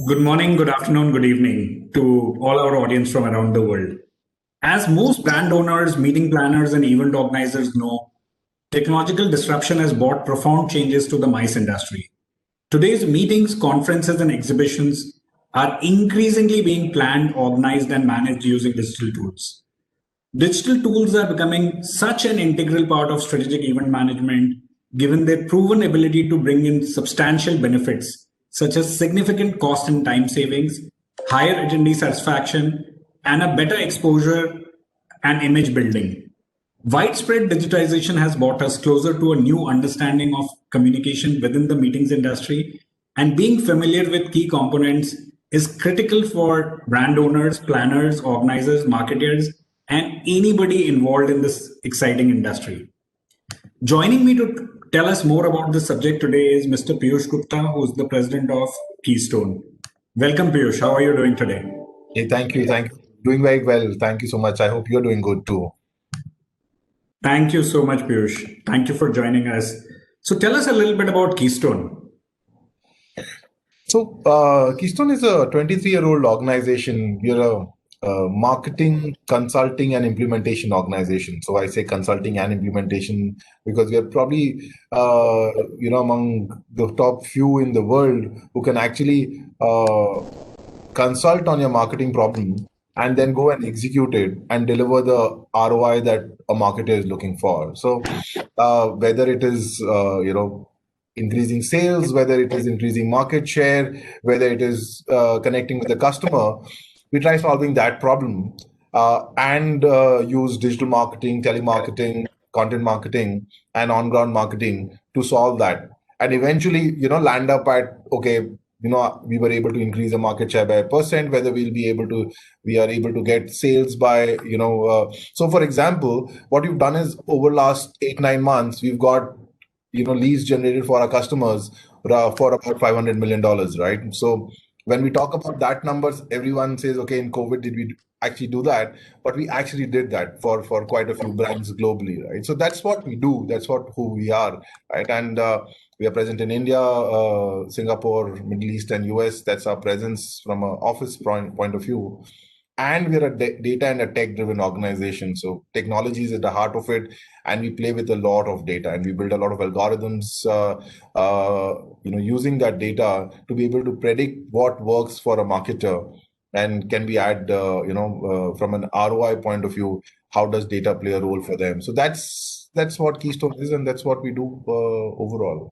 Good morning, good afternoon, good evening to all our audience from around the world. As most brand owners, meeting planners, and event organizers know, technological disruption has brought profound changes to the MICE industry. Today's meetings, conferences, and exhibitions are increasingly being planned, organized, and managed using digital tools. Digital tools are becoming such an integral part of strategic event management, given their proven ability to bring in substantial benefits, such as significant cost and time savings, higher attendee satisfaction, and a better exposure and image building. Widespread digitization has brought us closer to a new understanding of communication within the meetings industry, and being familiar with key components is critical for brand owners, planners, organizers, marketers, and anybody involved in this exciting industry. Joining me to tell us more about this subject today is Mr. Piyush Gupta, who is the president of Keystone. Welcome, Piyush. How are you doing today? Hey, thank you. Thank you. Doing very well. Thank you so much. I hope you're doing good too. Thank you so much, Piyush. Thank you for joining us. So tell us a little bit about Keystone. So Keystone is a 23-year-old organization. We're a marketing, consulting, and implementation organization. So I say consulting and implementation because we are probably, among the top few in the world who can actually consult on your marketing problem and then go and execute it and deliver the ROI that a marketer is looking for. So whether it is, increasing sales, whether it is increasing market share, whether it is connecting with the customer, we try solving that problem and use digital marketing, telemarketing, content marketing, and on-ground marketing to solve that. And eventually, land up at, okay, we were able to increase the market share by 1%, whether we are able to get sales by, so for example, what we've done is over last 8-9 months, we've got leads generated for our customers for about $500 million, right? So when we talk about that numbers, everyone says, okay, in COVID, did we actually do that? But we actually did that for quite a few brands globally, right? So that's what we do. That's who we are, right? And we are present in India, Singapore, Middle East, and US. That's our presence from an office point of view. And we're a data and a tech-driven organization. So technology is at the heart of it, and we play with a lot of data, and we build a lot of algorithms, using that data to be able to predict what works for a marketer, and can we add, from an ROI point of view, how does data play a role for them? So that's what Keystone is, and that's what we do overall.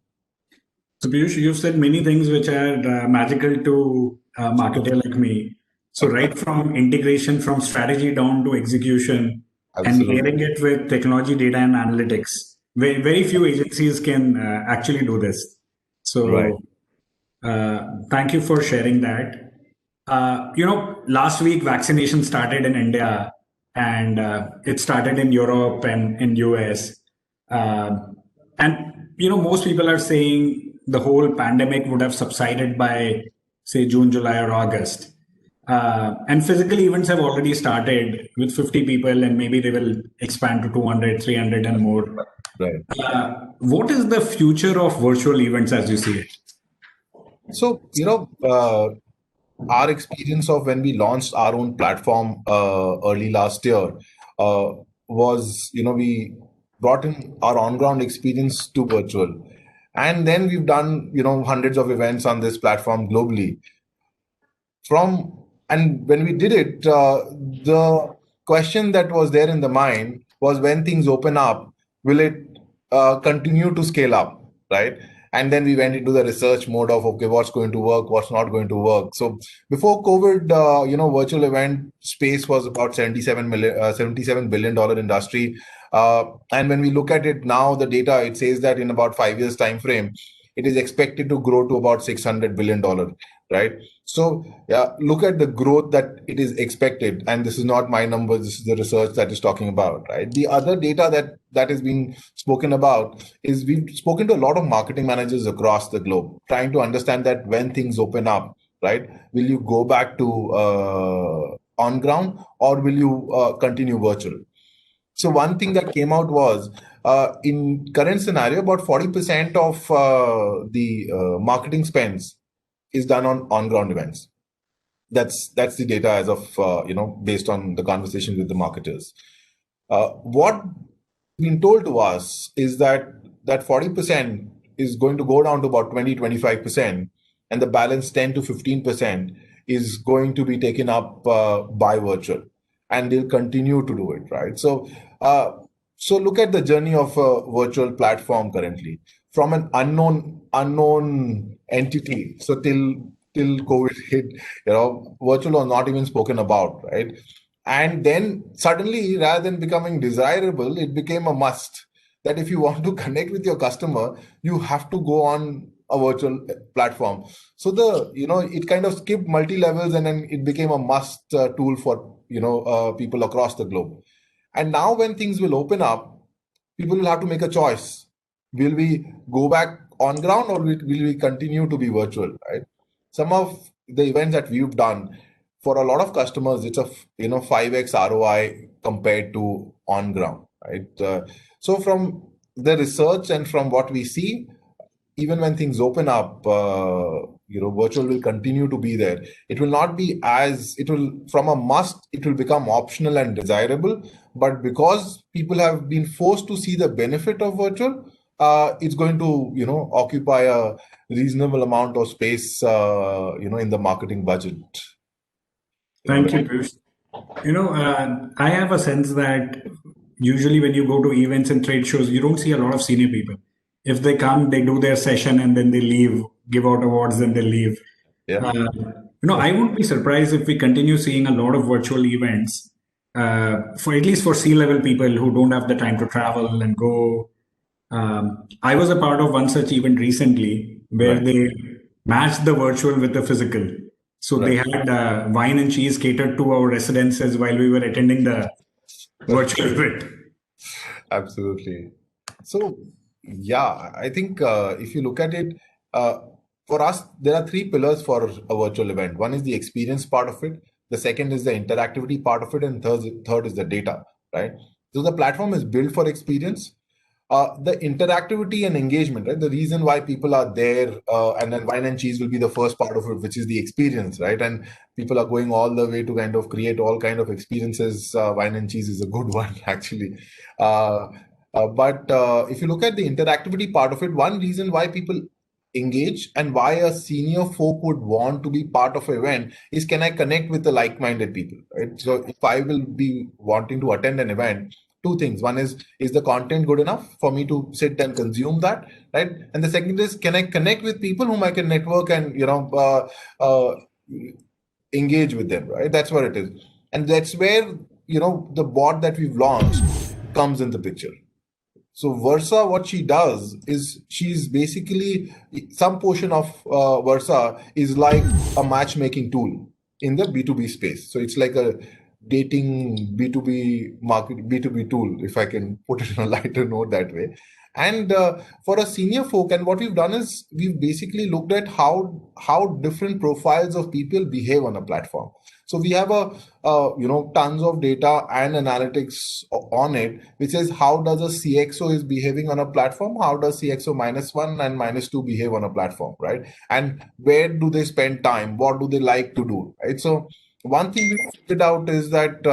So Piyush, you've said many things which are magical to a marketer like me. So right from integration, from strategy down to execution, Absolutely. and layering it with technology, data, and analytics. Very few agencies can actually do this. So Right. thank you for sharing that. Last week vaccination started in India, and it started in Europe and in US. And most people are saying the whole pandemic would have subsided by, say, June, July, or August. And physical events have already started with 50 people, and maybe they will expand to 200, 300, and more. Right. What is the future of virtual events as you see it? So, our experience of when we launched our own platform early last year was, we brought in our on-ground experience to virtual. And then we've done, hundreds of events on this platform globally. And when we did it, the question that was there in the mind was, when things open up, will it continue to scale up, right? And then we went into the research mode of, okay, what's going to work, what's not going to work. So before COVID, virtual event space was about $77 billion industry. And when we look at it now, the data, it says that in about 5 years time frame, it is expected to grow to about $600 billion, right? So look at the growth that it is expected. And this is not my numbers, this is the research that is talking about, right? The other data that is being spoken about is, we've spoken to a lot of marketing managers across the globe, trying to understand that when things open up, right, will you go back to on ground, or will you continue virtual? So one thing that came out was, in current scenario, about 40% of the marketing spends is done on ground events. That's the data as of based on the conversation with the marketers. What been told to us is that 40% is going to go down to about 20-25%, and the balance 10 to 15% is going to be taken up by virtual, and they'll continue to do it, right? So look at the journey of a virtual platform currently, from an unknown entity. So till COVID hit, virtual was not even spoken about, right? And then suddenly, rather than becoming desirable, it became a must. That if you want to connect with your customer, you have to go on a virtual platform. So it kind of skipped multi levels, and then it became a must tool for people across the globe. And now when things will open up, people will have to make a choice. Will we go back on ground, or will we continue to be virtual, right? Some of the events that we've done, for a lot of customers, it's a 5x ROI compared to on ground, right? So from the research and from what we see, even when things open up, virtual will continue to be there. It will not be from a must, it will become optional and desirable. But because people have been forced to see the benefit of virtual, it's going to, occupy a reasonable amount of space, in the marketing budget. Thank you, Piyush. I have a sense that usually when you go to events and trade shows, you don't see a lot of senior people. If they come, they do their session and then they leave, give out awards, and they leave. Yeah. I wouldn't be surprised if we continue seeing a lot of virtual events, for at least for C-level people who don't have the time to travel and go. I was a part of one such event recently where Right. they matched the virtual with the physical. So they Right. had wine and cheese catered to our residences while we were attending the virtual event. Absolutely. So, yeah, I think if you look at it, for us, there are three pillars for a virtual event. One is the experience part of it. The second is the interactivity part of it. And third is the data, right? So the platform is built for experience. The interactivity and engagement, right? The reason why people are there, and then wine and cheese will be the first part of it, which is the experience, right? And people are going all the way to kind of create all kind of experiences. Wine and cheese is a good one, actually. But if you look at the interactivity part of it, one reason why people engage and why a senior folk would want to be part of an event is, can I connect with the like-minded people, right? So if I will be wanting to attend an event, two things. One is the content good enough for me to sit and consume that, right? And the second is, can I connect with people whom I can network and engage with them, right? That's what it is. And that's where the bot that we've launched comes in the picture. So Versa, what she does is, she's basically, some portion of Versa is like a matchmaking tool in the B2B space. So it's like a dating B2B market, B2B tool, if I can put it in a lighter note that way. And for a senior folk, and what we've done is, we've basically looked at how different profiles of people behave on a platform. So we have tons of data and analytics on it, which says how does a CXO is behaving on a platform, how does CXO -1 and -2 behave on a platform, right? And where do they spend time, what do they like to do, right? So one thing we figured out is that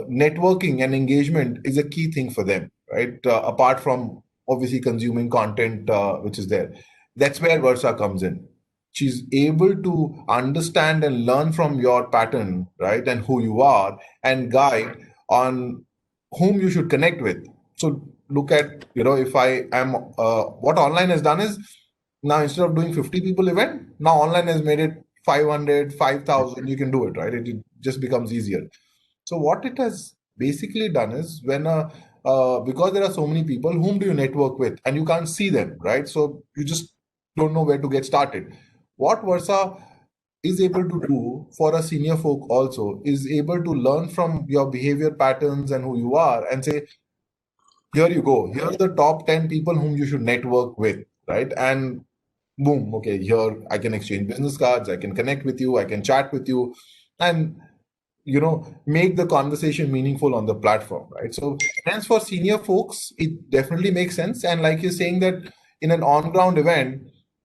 networking and engagement is a key thing for them, right? Apart from obviously consuming content, which is there. That's where Versa comes in. She's able to understand and learn from your pattern, right? And who you are, and guide on whom you should connect with. So look at, if I am, what online has done is, now instead of doing 50 people event, now online has made it 500, 5,000, you can do it, right? It just becomes easier. So what it has basically done is, when because there are so many people, whom do you network with? And you can't see them, right? So you just don't know where to get started. What Versa is able to do for a senior folk also is able to learn from your behavior patterns and who you are, and say, here you go, here are the top 10 people whom you should network with, right? And boom, okay, here I can exchange business cards, I can connect with you, I can chat with you, and make the conversation meaningful on the platform, right? So hence, for senior folks, it definitely makes sense. And like you're saying, that in an on-ground event,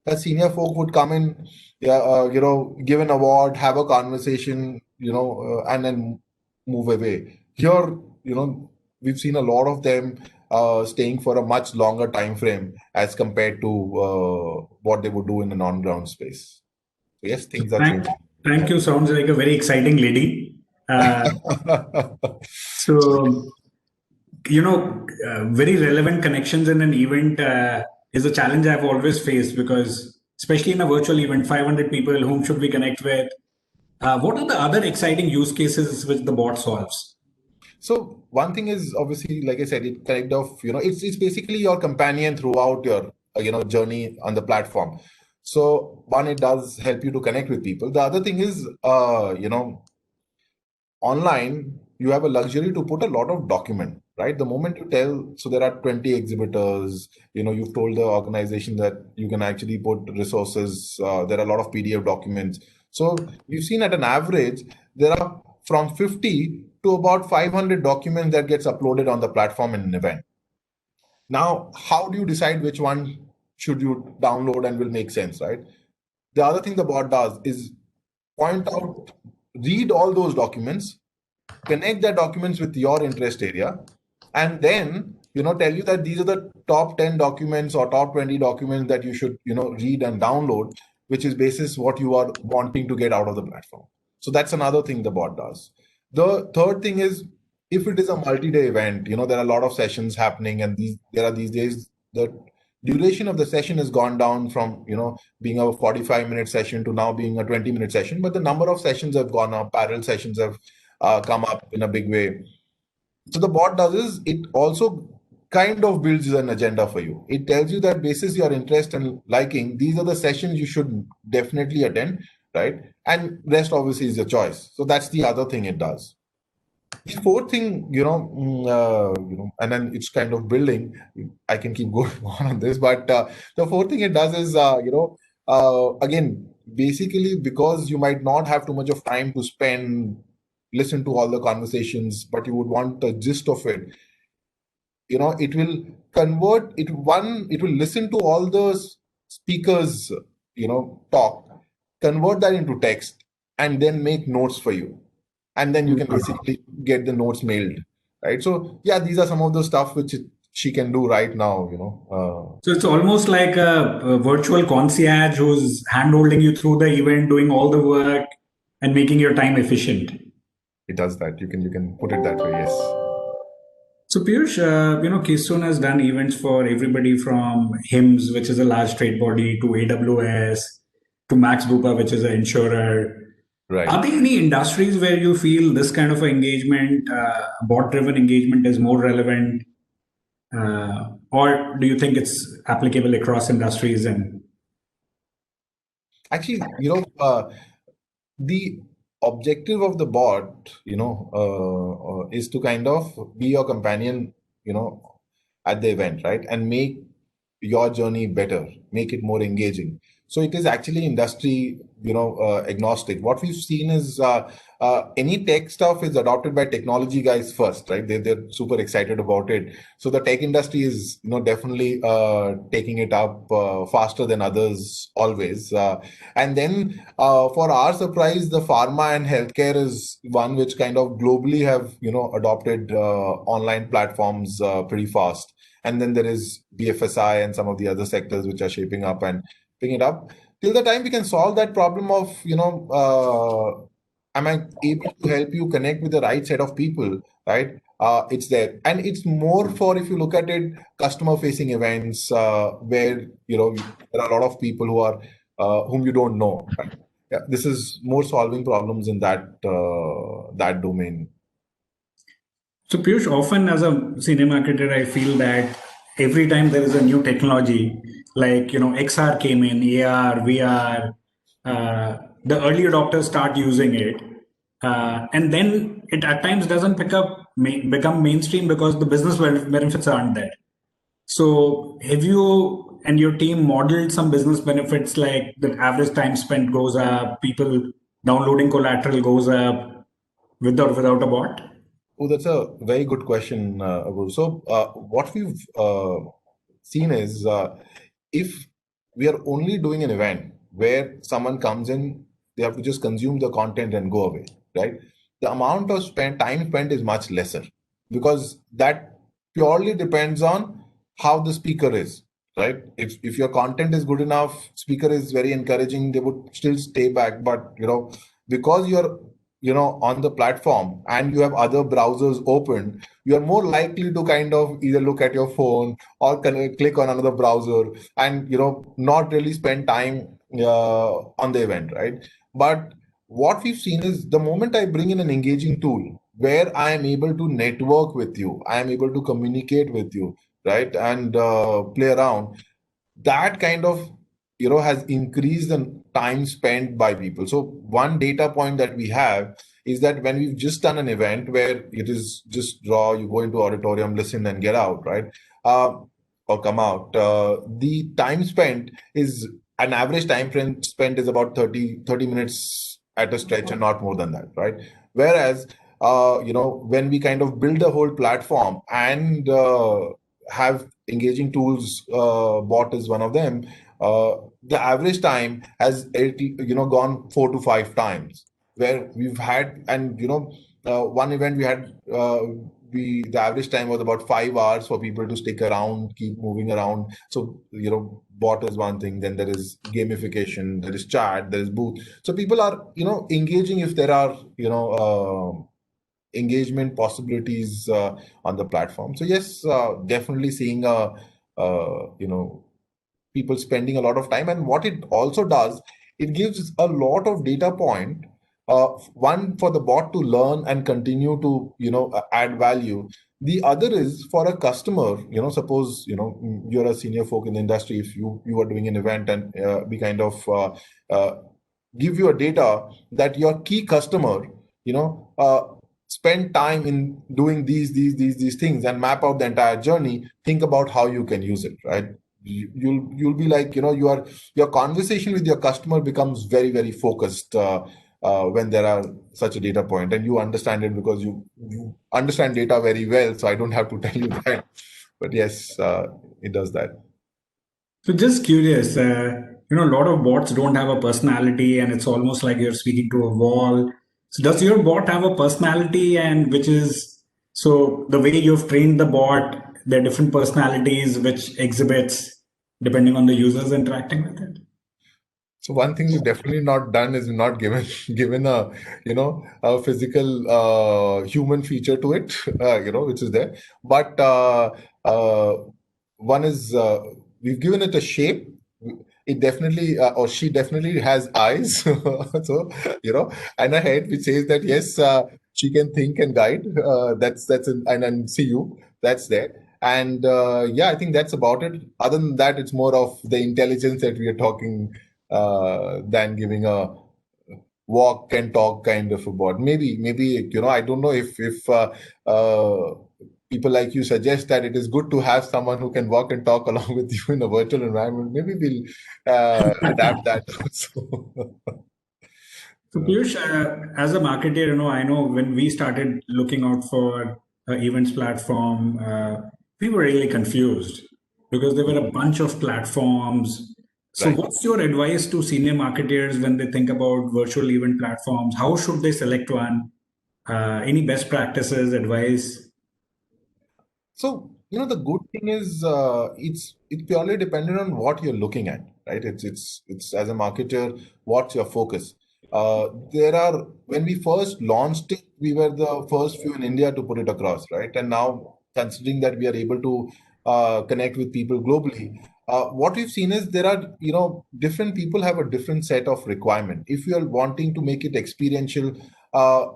that senior folk would come in, give an award, have a conversation, and then move away. Here, we've seen a lot of them staying for a much longer time frame as compared to what they would do in an on-ground space. So yes, things are Thank, changing. thank you. Sounds like a very exciting lady. So, very relevant connections in an event is a challenge I've always faced because, especially in a virtual event, 500 people, whom should we connect with? What are the other exciting use cases which the bot solves? So one thing is obviously, like I said, it kind of, it's basically your companion throughout your, journey on the platform. So one, it does help you to connect with people. The other thing is, online, you have a luxury to put a lot of document, right? The moment you tell, so there are 20 exhibitors, you've told the organization that you can actually put resources. There are a lot of PDF documents. So we've seen at an average, there are from 50 to about 500 documents that gets uploaded on the platform in an event. Now, how do you decide which one should you download and will make sense, right? The other thing the bot does is point out, read all those documents, connect the documents with your interest area, and then tell you that these are the top 10 documents or top 20 documents that you should read and download, which is basis what you are wanting to get out of the platform. So that's another thing the bot does. The third thing is, if it is a multi-day event, there are a lot of sessions happening, and these days the duration of the session has gone down from being a 45-minute session to now being a 20-minute session, but the number of sessions have gone up. Parallel sessions have come up in a big way. So the bot does is, it also kind of builds an agenda for you. It tells you that basis your interest and liking, these are the sessions you should definitely attend, right? And rest obviously is your choice. So that's the other thing it does. The fourth thing, and then it's kind of building. I can keep going on this, but the fourth thing it does is, again, basically, because you might not have too much of time to listen to all the conversations, but you would want the gist of it. It will convert it. It will listen to all the speakers, talk, convert that into text, and then make notes for you. And then you can basically get the notes mailed, right? So yeah, these are some of the stuff which she can do right now. So it's almost like a virtual concierge who's hand-holding you through the event, doing all the work and making your time efficient. It does that. You can put it that way. Yes. So Piyush, Keystone has done events for everybody from HIMSS, which is a large trade body, to AWS, to Max Bupa, which is an insurer. Right. Are there any industries where you feel this kind of engagement, bot-driven engagement, is more relevant, or do you think it's applicable across industries? And actually, the objective of the bot, is to kind of be your companion, at the event, right, and make your journey better, make it more engaging. So it is actually industry, agnostic. What we've seen is any tech stuff is adopted by technology guys first, right? They're super excited about it. So the tech industry is, definitely taking it up faster than others always. And then for our surprise, the pharma and healthcare is one which kind of globally have, adopted online platforms pretty fast. And then there is BFSI and some of the other sectors which are shaping up and picking it up. Till the time we can solve that problem of, am I able to help you connect with the right set of people, right? It's there. And it's more for, if you look at it, customer facing events where, there are a lot of people who are, whom you don't know, right? Yeah, this is more solving problems in that domain. so Piyush, often as a senior marketer, I feel that every time there is a new technology, like XR came in, AR, VR, the early adopters start using it, and then it at times doesn't become mainstream because the business benefits aren't there. So have you and your team modeled some business benefits, like the average time spent goes up, people downloading collateral goes up with or without a bot? Oh, that's a very good question, Abu. So, what we've seen is, if we are only doing an event where someone comes in, they have to just consume the content and go away, right? The amount of time spent is much lesser because that purely depends on how the speaker is, right? If your content is good enough, speaker is very encouraging, they would still stay back. But because you're on the platform and you have other browsers open, you are more likely to kind of either look at your phone or click on another browser and not really spend time on the event, right? But what we've seen is the moment I bring in an engaging tool where I am able to network with you, I am able to communicate with you, right, and play around, that kind of has increased the time spent by people. So one data point that we have is that when we've just done an event where it is just draw, you go into auditorium, listen and get out, right, uh, or come out, the time spent is an average time frame spent is about 30 minutes at a stretch and not more than that, right? Whereas when we kind of build a whole platform and have engaging tools, bot is one of them, the average time has gone 4 to 5 times, where we've had, and one event we had, the average time was about 5 hours for people to stick around, keep moving around. So bot is one thing, then there is gamification, there is chat, there is booth. So people are engaging if there are engagement possibilities on the platform. So yes, definitely seeing people spending a lot of time. And what it also does, it gives a lot of data point, one for the bot to learn and continue to add value. The other is for a customer, suppose you're a senior folk in the industry, if you are doing an event and we kind of give you a data that your key customer spend time in doing these things and map out the entire journey, think about how you can use it, right? You'll be like, your conversation with your customer becomes very, very focused when there are such a data point, and you understand it because you understand data very well. So I don't have to tell you that, but yes, it does that. So just curious, a lot of bots don't have a personality, and it's almost like you're speaking to a wall. So does your bot have a personality, and which is so the way you've trained the bot, there are different personalities which exhibits depending on the users interacting with it? So one thing we've definitely not done is not given given a a physical human feature to it, which is there. But one is, we've given it a shape. It definitely, or she definitely has eyes. So and a head, which says that yes, she can think and guide. And see you. That's there. And yeah, I think that's about it. Other than that, it's more of the intelligence that we are talking than giving a walk and talk kind of a bot. Maybe I don't know if people like you suggest that it is good to have someone who can walk and talk along with you in a virtual environment. Maybe we'll adapt that also. So Piyush, as a marketer, I know when we started looking out for events platform, we were really confused because there were a bunch of platforms. So Right. what's your advice to senior marketers when they think about virtual event platforms? How should they select one? Any best practices, advice? So, the good thing is, it's purely dependent on what you're looking at, right? It's as a marketer, what's your focus? There are When we first launched it, we were the first few in India to put it across, right? And now, considering that we are able to connect with people globally, what we've seen is there are, different people have a different set of requirement. If you are wanting to make it experiential,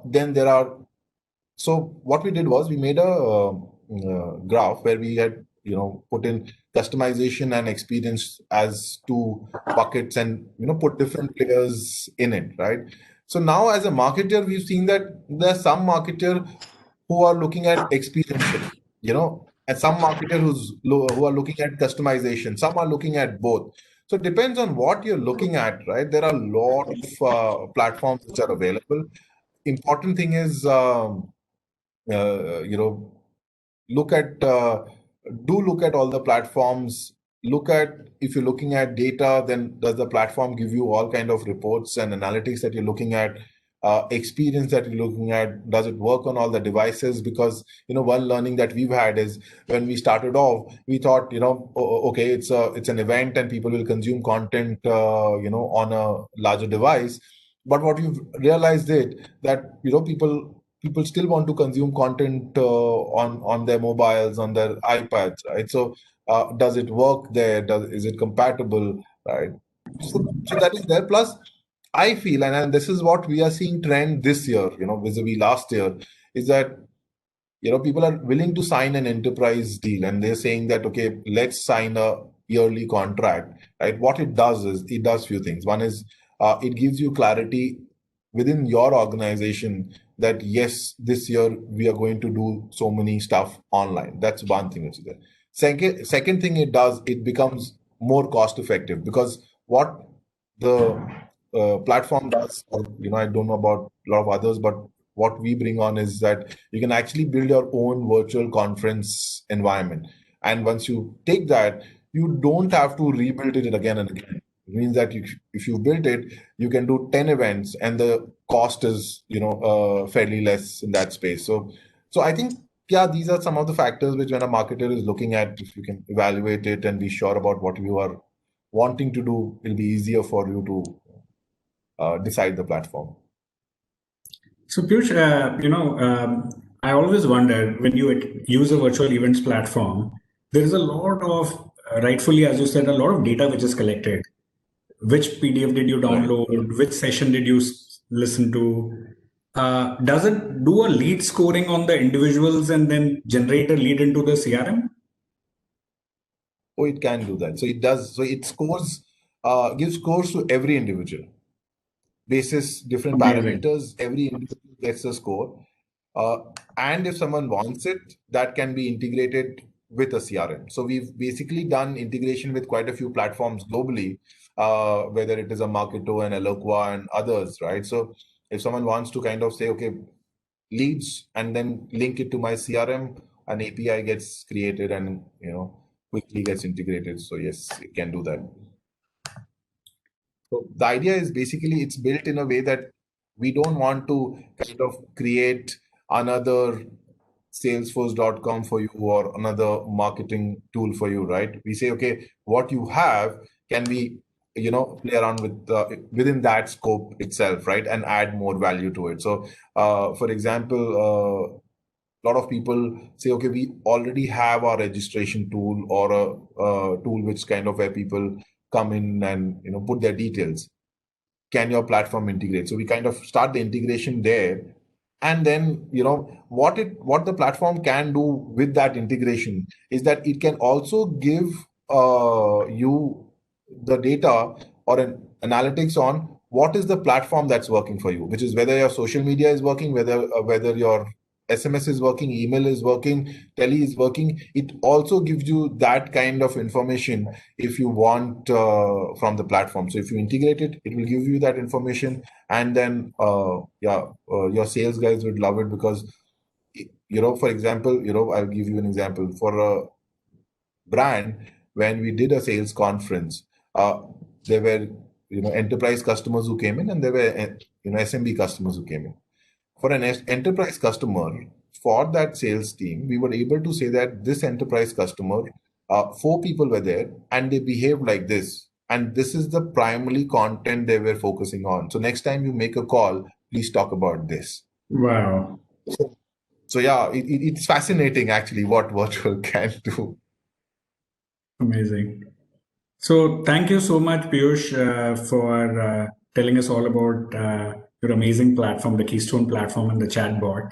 then there are so what we did was we made a graph where we had put in customization and experience as two buckets, and put different players in it, right? So now as a marketer, we've seen that there are some marketer who are looking at experiential, and some marketer who are looking at customization, some are looking at both. So it depends on what you're looking at, right? There are a lot of platforms which are available. Important thing is uh, you know look at do look at all the platforms if you're looking at data, then does the platform give you all kind of reports and analytics that you're looking at, experience that you're looking at? Does it work on all the devices? Because one learning that we've had is when we started off, we thought okay, it's an event and people will consume content on a larger device. But what we've realized is that people still want to consume content on their mobiles, on their iPads, right? So does it work there? Is it compatible, right? So that is there. Plus, I feel, and this is what we are seeing trend this year, vis-a-vis last year, is that people are willing to sign an enterprise deal, and they're saying that, okay, let's sign a yearly contract, right? What it does is it does few things. One is it gives you clarity within your organization that yes, this year we are going to do so many stuff online. That's one thing which is there. Second thing it does, it becomes more cost effective, because what the platform does, or I don't know about a lot of others, but what we bring on is that you can actually build your own virtual conference environment. And once you take that, you don't have to rebuild it again and again. It means that if you built it, you can do 10 events and the cost is, fairly less in that space. So I think, yeah, these are some of the factors which when a marketer is looking at, if you can evaluate it and be sure about what you are wanting to do, it'll be easier for you to decide the platform. So Piyush, I always wonder when you use a virtual events platform, there is a lot of, rightfully, as you said, a lot of data which is collected. Which PDF did you download? Right. Which session did you listen to? Does it do a lead scoring on the individuals and then generate a lead into the CRM? Oh, it can do that. So it does. So it scores, gives scores to every individual. Basis different parameters, every individual gets a score. And if someone wants it, that can be integrated with a CRM. So we've basically done integration with quite a few platforms globally, whether it is a Marketo and Eloqua and others, right? So if someone wants to kind of say, okay, leads, and then link it to my CRM, an API gets created and quickly gets integrated. So yes, it can do that. So the idea is basically it's built in a way that we don't want to kind of create another salesforce.com for you or another marketing tool for you, right? We say, okay, what you have, can we play around with within that scope itself, right, and add more value to it. So for example, a lot of people say, okay, we already have our registration tool or a tool which kind of where people come in and put their details. Can your platform integrate? So we kind of start the integration there, and then what the platform can do with that integration is that it can also give you the data or an analytics on what is the platform that's working for you, which is whether your social media is working, whether your SMS is working, email is working, tele is working. It also gives you that kind of information if you want from the platform. So if you integrate it, it will give you that information. And then, your sales guys would love it because, for example, I'll give you an example. For a brand, when we did a sales conference, there were, enterprise customers who came in, and there were, SMB customers who came in. For an enterprise customer, for that sales team, we were able to say that this enterprise customer, 4 people were there and they behaved like this. And this is the primary content they were focusing on. So next time you make a call, please talk about this. Wow. So yeah, it's fascinating actually what virtual can do. Amazing. So thank you so much, Piyush, for telling us all about your amazing platform, the Keystone platform and the chatbot.